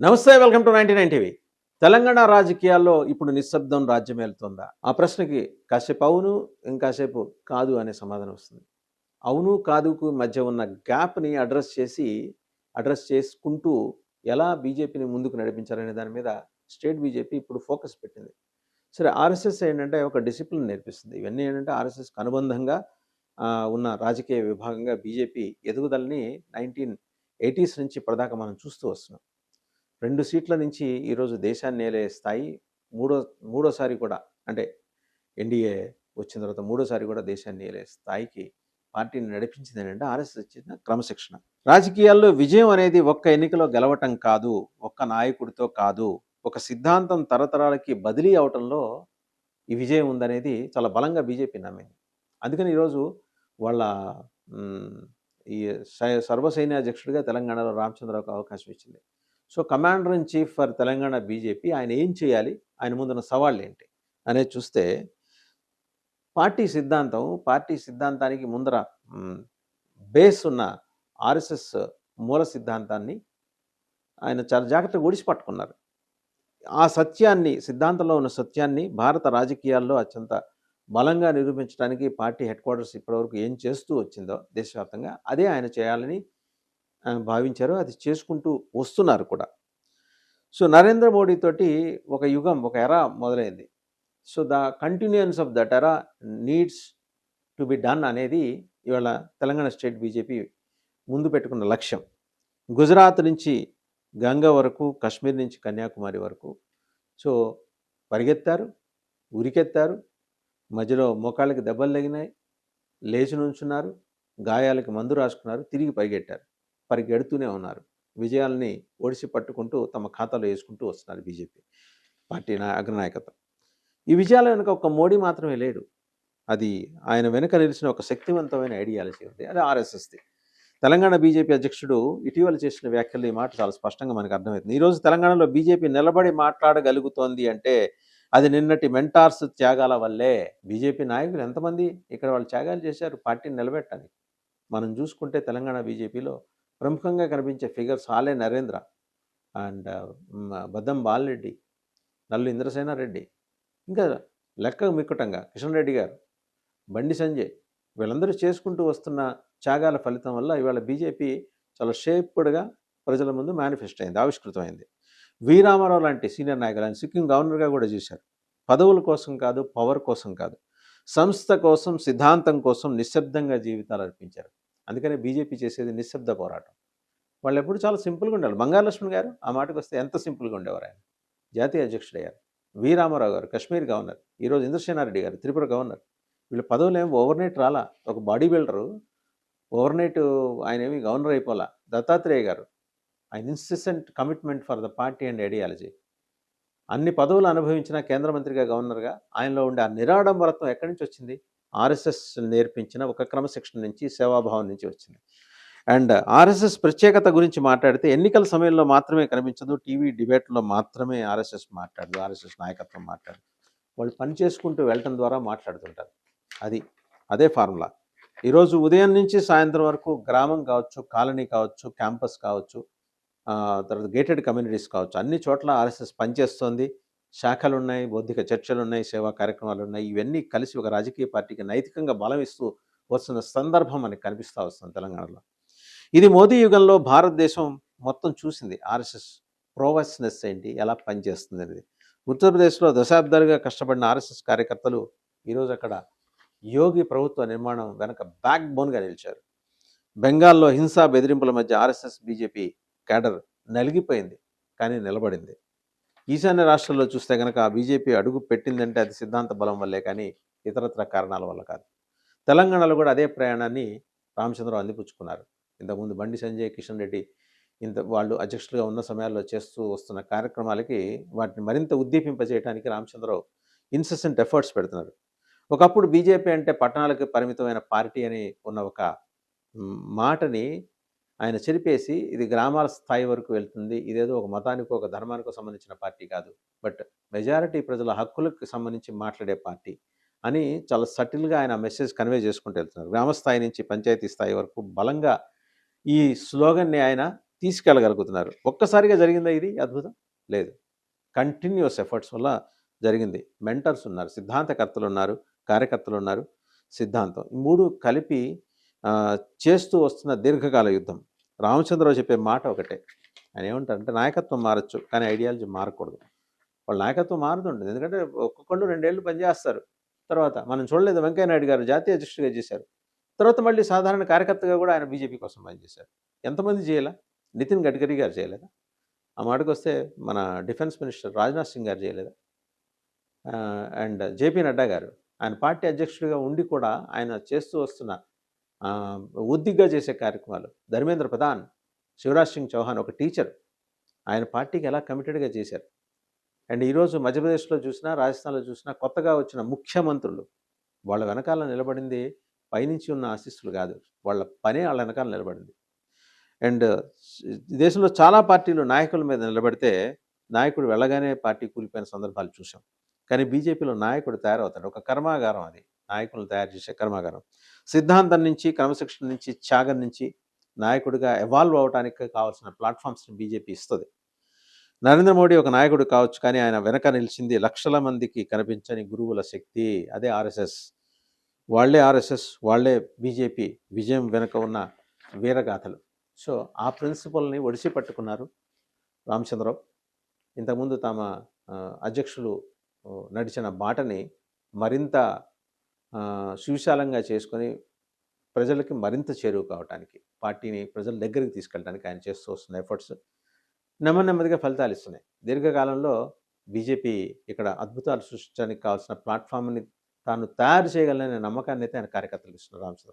నమస్తే, welcome to 99 TV. Telangana రాజకీయాల్లో ఇప్పుడు నిశ్శబ్దం రాజ్యమేలుతోందా? ఆ ప్రశ్నకి కాసేపు అవును, ఇంకాసేపు కాదు అనే సమాధానం వస్తుంది. అవును, కాదుకు మధ్య ఉన్న గ్యాప్‌ని అడ్రెస్ చేసుకుంటూ ఎలా బీజేపీని ముందుకు నడిపించాలనే దాని మీద స్టేట్ బీజేపీ ఇప్పుడు ఫోకస్ పెట్టింది. సరే, ఆర్ఎస్ఎస్ ఏంటంటే ఒక డిసిప్లిన్ నేర్పిస్తుంది. ఇవన్నీ ఏంటంటే ఆర్ఎస్ఎస్‌కి అనుబంధంగా ఉన్న రాజకీయ విభాగంగా బీజేపీ ఎదుగుదలని 1980s నుంచి ఇప్పటిదాకా మనం చూస్తూ వస్తున్నాం. 2 సీట్ల నుంచి ఈరోజు దేశాన్ని ఏలే స్థాయి మూడోసారి కూడా, అంటే ఎన్డీఏ వచ్చిన తర్వాత మూడోసారి కూడా దేశాన్ని ఏలే స్థాయికి పార్టీని నడిపించింది ఏంటంటే ఆర్ఎస్ఎస్ ఇచ్చిన క్రమశిక్షణ. రాజకీయాల్లో విజయం అనేది ఒక్క ఎన్నికలో గెలవటం కాదు, ఒక్క నాయకుడితో కాదు, ఒక సిద్ధాంతం తరతరాలకి బదిలీ అవటంలో ఈ విజయం ఉందనేది చాలా బలంగా బీజేపీ నమ్మింది. అందుకని ఈరోజు వాళ్ళ మ్, ఈ సర్వసైన్యాధ్యక్షుడిగా తెలంగాణలో రామచంద్రరావుకు అవకాశం ఇచ్చింది. So commander in chief for Telangana BJP ఆయన ఏం చేయాలి, ఆయన ముందున్న సవాళ్ళు ఏంటి అనేది చూస్తే, పార్టీ సిద్ధాంతానికి ముందర బేస్ ఉన్న ఆర్ఎస్ఎస్ మూల సిద్ధాంతాన్ని ఆయన చాలా జాగ్రత్తగా ఒడిసి పట్టుకున్నారు. ఆ సత్యాన్ని, సిద్ధాంతంలో ఉన్న సత్యాన్ని భారత రాజకీయాల్లో అత్యంత బలంగా నిరూపించడానికి పార్టీ హెడ్ క్వార్టర్స్ ఇప్పటివరకు ఏం చేస్తూ వచ్చిందో దేశవ్యాప్తంగా అదే ఆయన చేయాలని భావించారు. అది చేసుకుంటూ వస్తున్నారు కూడా. సో నరేంద్ర మోడీ తోటి ఒక యుగం, ఒక ఎరా మొదలైంది. So the continuance of that era needs to be done అనేది ఇవాళ తెలంగాణ స్టేట్ బీజేపీ ముందు పెట్టుకున్న లక్ష్యం. గుజరాత్ నుంచి గంగ వరకు, కశ్మీర్ నుంచి కన్యాకుమారి వరకు సో పరిగెత్తారు, ఉరికెత్తారు, మధ్యలో మోకాళ్ళకి దెబ్బలు తగినాయి, లేచి నుంచున్నారు, గాయాలకి మందు రాసుకున్నారు, తిరిగి పరిగెడుతూనే ఉన్నారు. విజయాల్ని ఒడిసి పట్టుకుంటూ తమ ఖాతాలో వేసుకుంటూ వస్తున్నారు బీజేపీ పార్టీ అగ్రనాయకత్వం. ఈ విజయాల వెనుక ఒక మోడీ మాత్రమే లేడు. అది ఆయన వెనుక నిలిచిన ఒక శక్తివంతమైన ఐడియాలజీ ఉంది, అది ఆర్ఎస్ఎస్ది. తెలంగాణ బీజేపీ అధ్యక్షుడు ఇటీవల చేసిన వ్యాఖ్యలు ఈ మాట చాలా స్పష్టంగా మనకు అర్థమవుతుంది. ఈరోజు తెలంగాణలో బీజేపీ నిలబడి మాట్లాడగలుగుతోంది అంటే అది నిన్నటి మెంటార్స్ త్యాగాల వల్లే. బీజేపీ నాయకులు ఎంతమంది ఇక్కడ వాళ్ళు త్యాగాలు చేశారు పార్టీని నిలబెట్టాలి. మనం చూసుకుంటే తెలంగాణ బీజేపీలో ప్రముఖంగా కనిపించే ఫిగర్స్ ఆలే నరేంద్ర అండ్ బద్దం బాలరెడ్డి, నల్లు ఇంద్రసేనారెడ్డి, ఇంకా లెక్కకు మిక్కుటంగా కిషన్ రెడ్డి గారు, బండి సంజయ్, వీళ్ళందరూ చేసుకుంటూ వస్తున్న త్యాగాల ఫలితం వల్ల ఇవాళ బీజేపీ చాలా షేప్డ్గా ప్రజల ముందు మేనిఫెస్ట్ అయింది, ఆవిష్కృతమైంది. వి రామారావు లాంటి సీనియర్ నాయకులు, ఆయన సిక్కిం గవర్నర్గా కూడా చేశారు. పదవుల కోసం కాదు, పవర్ కోసం కాదు, సంస్థ కోసం, సిద్ధాంతం కోసం నిశ్శబ్దంగా జీవితాలు అర్పించారు. అందుకనే బీజేపీ చేసేది నిశ్శబ్ద పోరాటం. వాళ్ళు ఎప్పుడు చాలా సింపుల్గా ఉండాలి. బంగారు లక్ష్మణ్ గారు ఆ మాటకు వస్తే ఎంత సింపుల్గా ఉండేవారు. ఆయన జాతీయ అధ్యక్షుడయ్యారు. వి రామారావు గారు కశ్మీర్ గవర్నర్, ఈరోజు ఇంద్రసేనారెడ్డి గారు త్రిపుర గవర్నర్. వీళ్ళ పదవులు ఏమి ఓవర్నైట్ రాలా. ఒక బాడీ బిల్డరు ఓవర్నైట్ ఆయన ఏమి గవర్నర్ అయిపోలా. దత్తాత్రేయ గారు, ఆయన insistent commitment for the party and ideology. అన్ని పదవులు అనుభవించిన కేంద్ర మంత్రిగా, గవర్నర్గా ఆయనలో ఉండే ఆ నిరాడంబరత్వం ఎక్కడి నుంచి వచ్చింది? ఆర్ఎస్ఎస్ నేర్పించిన ఒక క్రమశిక్షణ నుంచి, సేవాభావం నుంచి వచ్చింది. అండ్ ఆర్ఎస్ఎస్ ప్రత్యేకత గురించి మాట్లాడితే ఎన్నికల సమయంలో మాత్రమే కనిపించదు, టీవీ డిబేట్లో మాత్రమే ఆర్ఎస్ఎస్ మాట్లాడదు, ఆర్ఎస్ఎస్ నాయకత్వం మాట్లాడదు. వాళ్ళు పని చేసుకుంటూ వెళ్ళటం ద్వారా మాట్లాడుతుంటారు. అదే ఫార్ములా. ఈరోజు ఉదయం నుంచి సాయంత్రం వరకు గ్రామం కావచ్చు, కాలనీ కావచ్చు, క్యాంపస్ కావచ్చు, తర్వాత గేటెడ్ కమ్యూనిటీస్ కావచ్చు, అన్ని చోట్ల ఆర్ఎస్ఎస్ పనిచేస్తోంది. శాఖలు ఉన్నాయి, బౌద్ధిక చర్చలు ఉన్నాయి, సేవా కార్యక్రమాలు ఉన్నాయి. ఇవన్నీ కలిసి ఒక రాజకీయ పార్టీకి నైతికంగా బలం ఇస్తూ వస్తున్న సందర్భం మనకి కనిపిస్తూ వస్తుంది తెలంగాణలో. ఇది మోదీ యుగంలో భారతదేశం మొత్తం చూసింది. ఆర్ఎస్ఎస్ ప్రోవెస్నెస్ ఏంటి, ఎలా పనిచేస్తుంది అనేది. ఉత్తరప్రదేశ్లో దశాబ్దాలుగా కష్టపడిన ఆర్ఎస్ఎస్ కార్యకర్తలు ఈరోజు అక్కడ యోగి ప్రభుత్వ నిర్మాణం వెనక బ్యాక్ బోన్గా నిలిచారు. బెంగాల్లో హింసా బెదిరింపుల మధ్య ఆర్ఎస్ఎస్ బీజేపీ క్యాడర్ నలిగిపోయింది, కానీ నిలబడింది. ఈశాన్య రాష్ట్రాల్లో చూస్తే కనుక బీజేపీ అడుగు పెట్టిందంటే అది సిద్ధాంత బలం వల్లే, కానీ ఇతరత్ర కారణాల వల్ల కాదు. తెలంగాణలో కూడా అదే ప్రయాణాన్ని రామచంద్రరావు అందిపుచ్చుకున్నారు. ఇంతకుముందు బండి సంజయ్, కిషన్ రెడ్డి వాళ్ళు అధ్యక్షులుగా ఉన్న సమయాల్లో చేస్తూ వస్తున్న కార్యక్రమాలకి వాటిని మరింత ఉద్దీపింపజేయడానికి రామచంద్రరావు ఇన్సెసెంట్ ఎఫర్ట్స్ పెడుతున్నారు. ఒకప్పుడు బీజేపీ అంటే పట్టణాలకు పరిమితమైన పార్టీ అని ఉన్న ఒక మాటని ఆయన చెరిపేసి ఇది గ్రామాల స్థాయి వరకు వెళ్తుంది, ఇదేదో ఒక మతానికో ఒక ధర్మానికో సంబంధించిన పార్టీ కాదు, బట్ మెజారిటీ ప్రజల హక్కులకు సంబంధించి మాట్లాడే పార్టీ అని చాలా సటిల్గా ఆయన మెసేజ్ కన్వే చేసుకుంటూ వెళ్తున్నారు. గ్రామస్థాయి నుంచి పంచాయతీ స్థాయి వరకు బలంగా ఈ స్లోగన్ని ఆయన తీసుకెళ్ళగలుగుతున్నారు. ఒక్కసారిగా జరిగిందా ఇది అద్భుతం? లేదు. కంటిన్యూయస్ ఎఫర్ట్స్ వల్ల జరిగింది. మెంటర్స్ ఉన్నారు, సిద్ధాంతకర్తలు ఉన్నారు, కార్యకర్తలు ఉన్నారు, సిద్ధాంతం. ఈ 3 కలిపి చేస్తూ వస్తున్న దీర్ఘకాల యుద్ధం. రామచంద్రరావు చెప్పే మాట ఒకటే. ఆయన ఏమంటారంటే నాయకత్వం మారొచ్చు, కానీ ఐడియాలజీ మారకూడదు. వాళ్ళ నాయకత్వం మారుతుంటుంది. ఎందుకంటే ఒక్కొక్కళ్ళు 2 ఏళ్ళు పనిచేస్తారు. తర్వాత మనం చూడలేదు, వెంకయ్య నాయుడు గారు జాతీయ అధ్యక్షుడిగా చేశారు. తర్వాత మళ్ళీ సాధారణ కార్యకర్తగా కూడా ఆయన బీజేపీ కోసం పనిచేశారు. ఎంతమంది చేయాలా? నితిన్ గడ్కరీ గారు చేయలేదా? ఆ మాటకొస్తే మన డిఫెన్స్ మినిస్టర్ రాజ్నాథ్ సింగ్ గారు చేయలేదా? అండ్ జేపీ నడ్డా గారు ఆయన పార్టీ అధ్యక్షుడిగా ఉండి కూడా ఆయన చేస్తూ వస్తున్న ఉద్దిగ్గా చేసే కార్యక్రమాలు. ధర్మేంద్ర ప్రధాన్, శివరాజ్ సింగ్ చౌహాన్ ఒక టీచర్, ఆయన పార్టీకి ఎలా కమిటెడ్గా చేశారు. అండ్ ఈరోజు మధ్యప్రదేశ్లో చూసినా, రాజస్థాన్లో చూసినా కొత్తగా వచ్చిన ముఖ్యమంత్రులు వాళ్ళ వెనకాల నిలబడింది పైనుంచి ఉన్న ఆశీస్సులు కాదు, వాళ్ళ పనే వాళ్ళ వెనకాల నిలబడింది. అండ్ దేశంలో చాలా పార్టీలు నాయకుల మీద నిలబడితే నాయకుడు వెళ్ళగానే పార్టీ కూలిపోయిన సందర్భాలు చూసాం. కానీ బీజేపీలో నాయకుడు తయారవుతాడు. ఒక కర్మాగారం అది, నాయకులను తయారు చేసే కర్మాగారం. సిద్ధాంతం నుంచి, క్రమశిక్షణ నుంచి, త్యాగం నుంచి నాయకుడిగా ఎవాల్వ్ అవడానికి కావాల్సిన ప్లాట్ఫామ్స్ని బీజేపీ ఇస్తుంది. నరేంద్ర మోడీ ఒక నాయకుడు కావచ్చు, కానీ ఆయన వెనక నిలిచింది లక్షల మందికి కనిపించని గురువుల శక్తి. అదే ఆర్ఎస్ఎస్. వాళ్లే ఆర్ఎస్ఎస్, వాళ్లే బీజేపీ విజయం వెనుక ఉన్న వీరగాథలు. సో ఆ ప్రిన్సిపల్ని ఒడిసి పట్టుకున్నారు రామచంద్రరావు. ఇంతకుముందు తమ అధ్యక్షులు నడిచిన బాటని మరింత సువిశాలంగా చేసుకొని ప్రజలకి మరింత చేరువ కావడానికి, పార్టీని ప్రజల దగ్గరికి తీసుకెళ్ళడానికి ఆయన చేస్తూ వస్తున్న ఎఫర్ట్స్ నెమ్మదిగా ఫలితాలు ఇస్తున్నాయి. దీర్ఘకాలంలో బీజేపీ ఇక్కడ అద్భుతాలు సృష్టించడానికి కావాల్సిన ప్లాట్ఫామ్ని తాను తయారు చేయగలనే నమ్మకాన్ని అయితే ఆయన కార్యకర్తలకు ఇస్తున్నారు రామచంద్ర.